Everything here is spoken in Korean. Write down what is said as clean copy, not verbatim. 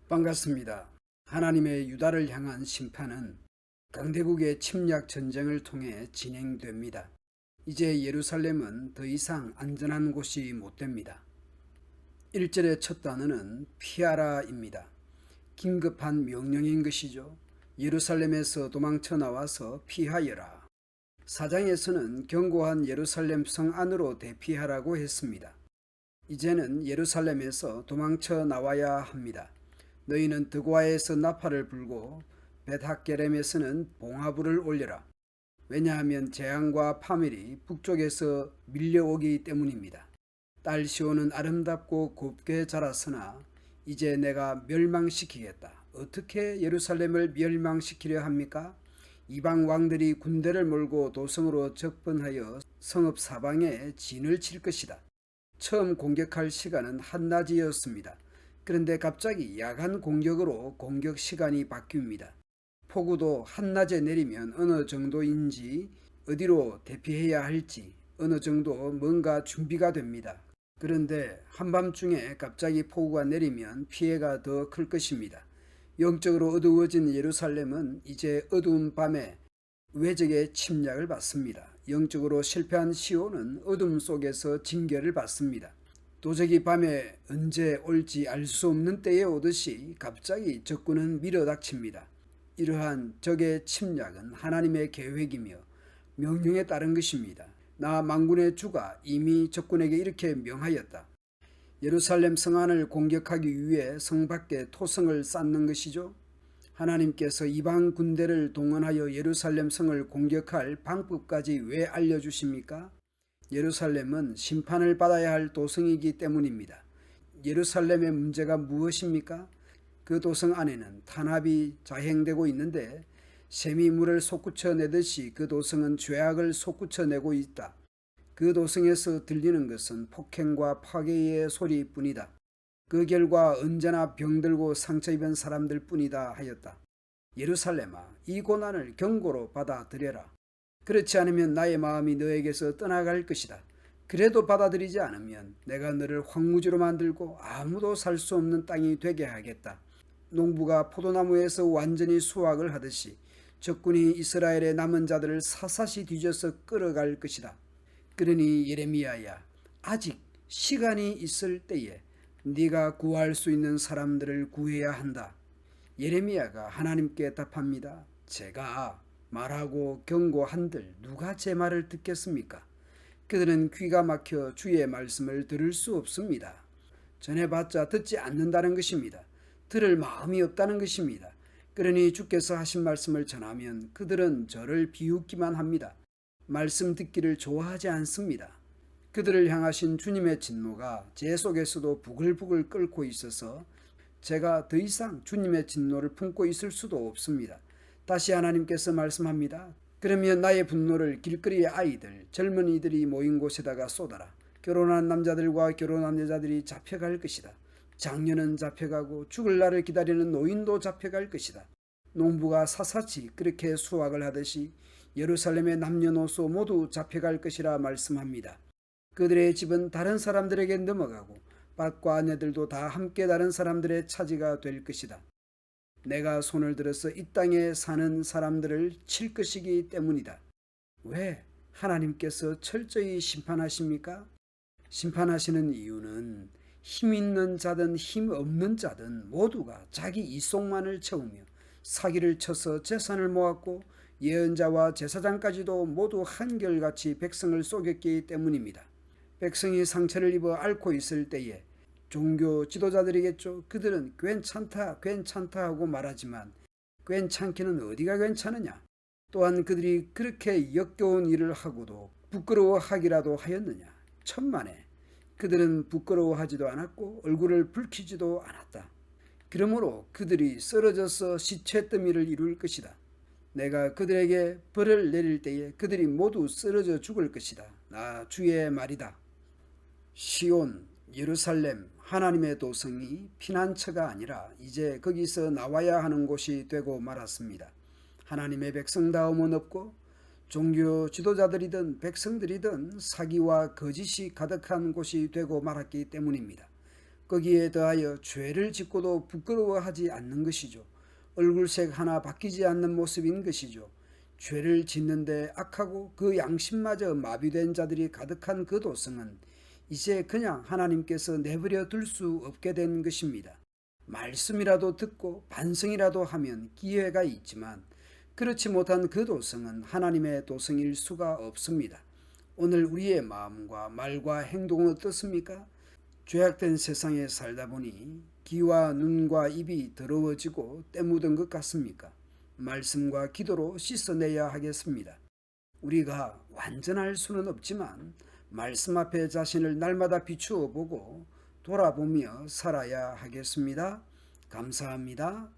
반갑습니다. 하나님의 유다를 향한 심판은 강대국의 침략 전쟁을 통해 진행됩니다. 이제 예루살렘은 더 이상 안전한 곳이 못 됩니다. 1절의 첫 단어는 피하라입니다. 긴급한 명령인 것이죠. 예루살렘에서 도망쳐 나와서 피하여라. 4장에서는 견고한 예루살렘 성 안으로 대피하라고 했습니다. 이제는 예루살렘에서 도망쳐 나와야 합니다. 너희는 드고아에서 나팔을 불고 벳학게렘에서는 봉화불을 올려라. 왜냐하면 재앙과 파멸이 북쪽에서 밀려오기 때문입니다. 딸 시온은 아름답고 곱게 자랐으나 이제 내가 멸망시키겠다. 어떻게 예루살렘을 멸망시키려 합니까? 이방 왕들이 군대를 몰고 도성으로 접근하여 성읍 사방에 진을 칠 것이다. 처음 공격할 시간은 한낮이었습니다. 그런데 갑자기 야간 공격으로 공격 시간이 바뀝니다. 폭우도 한낮에 내리면 어느 정도인지, 어디로 대피해야 할지 어느 정도 뭔가 준비가 됩니다. 그런데 한밤중에 갑자기 폭우가 내리면 피해가 더 클 것입니다. 영적으로 어두워진 예루살렘은 이제 어두운 밤에 외적의 침략을 받습니다. 영적으로 실패한 시온은 어둠 속에서 징계를 받습니다. 도적이 밤에 언제 올지 알 수 없는 때에 오듯이 갑자기 적군은 밀어닥칩니다. 이러한 적의 침략은 하나님의 계획이며 명령에 따른 것입니다. 나 만군의 주가 이미 적군에게 이렇게 명하였다. 예루살렘 성안을 공격하기 위해 성 밖에 토성을 쌓는 것이죠. 하나님께서 이방 군대를 동원하여 예루살렘 성을 공격할 방법까지 왜 알려주십니까? 예루살렘은 심판을 받아야 할 도성이기 때문입니다. 예루살렘의 문제가 무엇입니까? 그 도성 안에는 탄압이 자행되고 있는데 샘이 물을 솟구쳐내듯이 그 도성은 죄악을 솟구쳐내고 있다. 그 도성에서 들리는 것은 폭행과 파괴의 소리뿐이다. 그 결과 언제나 병들고 상처 입은 사람들 뿐이다 하였다. 예루살렘아, 이 고난을 경고로 받아들여라. 그렇지 않으면 나의 마음이 너에게서 떠나갈 것이다. 그래도 받아들이지 않으면 내가 너를 황무지로 만들고 아무도 살 수 없는 땅이 되게 하겠다. 농부가 포도나무에서 완전히 수확을 하듯이 적군이 이스라엘의 남은 자들을 사사시 뒤져서 끌어갈 것이다. 그러니 예레미야야, 아직 시간이 있을 때에 네가 구할 수 있는 사람들을 구해야 한다. 예레미야가 하나님께 답합니다. 제가 말하고 경고한들 누가 제 말을 듣겠습니까? 그들은 귀가 막혀 주의 말씀을 들을 수 없습니다. 전해봤자 듣지 않는다는 것입니다. 들을 마음이 없다는 것입니다. 그러니 주께서 하신 말씀을 전하면 그들은 저를 비웃기만 합니다. 말씀 듣기를 좋아하지 않습니다. 그들을 향하신 주님의 진노가 제 속에서도 부글부글 끓고 있어서 제가 더 이상 주님의 진노를 품고 있을 수도 없습니다. 다시 하나님께서 말씀합니다. 그러면 나의 분노를 길거리의 아이들, 젊은이들이 모인 곳에다가 쏟아라. 결혼한 남자들과 결혼한 여자들이 잡혀갈 것이다. 장녀는 잡혀가고 죽을 날을 기다리는 노인도 잡혀갈 것이다. 농부가 사사치 그렇게 수확을 하듯이 예루살렘의 남녀노소 모두 잡혀갈 것이라 말씀합니다. 그들의 집은 다른 사람들에게 넘어가고 밭과 아내들도 다 함께 다른 사람들의 차지가 될 것이다. 내가 손을 들어서 이 땅에 사는 사람들을 칠 것이기 때문이다. 왜 하나님께서 철저히 심판하십니까? 심판하시는 이유는 힘 있는 자든 힘 없는 자든 모두가 자기 이속만을 채우며 사기를 쳐서 재산을 모았고 예언자와 제사장까지도 모두 한결같이 백성을 속였기 때문입니다. 백성이 상처를 입어 앓고 있을 때에 종교 지도자들이겠죠. 그들은 괜찮다 괜찮다 하고 말하지만 괜찮기는 어디가 괜찮으냐. 또한 그들이 그렇게 역겨운 일을 하고도 부끄러워하기라도 하였느냐. 천만에 그들은 부끄러워하지도 않았고 얼굴을 붉히지도 않았다. 그러므로 그들이 쓰러져서 시체더미를 이룰 것이다. 내가 그들에게 벌을 내릴 때에 그들이 모두 쓰러져 죽을 것이다. 나 주의 말이다. 시온, 예루살렘, 하나님의 도성이 피난처가 아니라 이제 거기서 나와야 하는 곳이 되고 말았습니다. 하나님의 백성다움은 없고 종교 지도자들이든 백성들이든 사기와 거짓이 가득한 곳이 되고 말았기 때문입니다. 거기에 더하여 죄를 짓고도 부끄러워하지 않는 것이죠. 얼굴색 하나 바뀌지 않는 모습인 것이죠. 죄를 짓는데 악하고 그 양심마저 마비된 자들이 가득한 그 도성은 이제 그냥 하나님께서 내버려 둘 수 없게 된 것입니다. 말씀이라도 듣고 반성이라도 하면 기회가 있지만 그렇지 못한 그 도성은 하나님의 도성일 수가 없습니다. 오늘 우리의 마음과 말과 행동은 어떻습니까? 죄악된 세상에 살다 보니 귀와 눈과 입이 더러워지고 때 묻은 것 같습니까? 말씀과 기도로 씻어내야 하겠습니다. 우리가 완전할 수는 없지만 말씀 앞에 자신을 날마다 비추어 보고 돌아보며 살아야 하겠습니다. 감사합니다.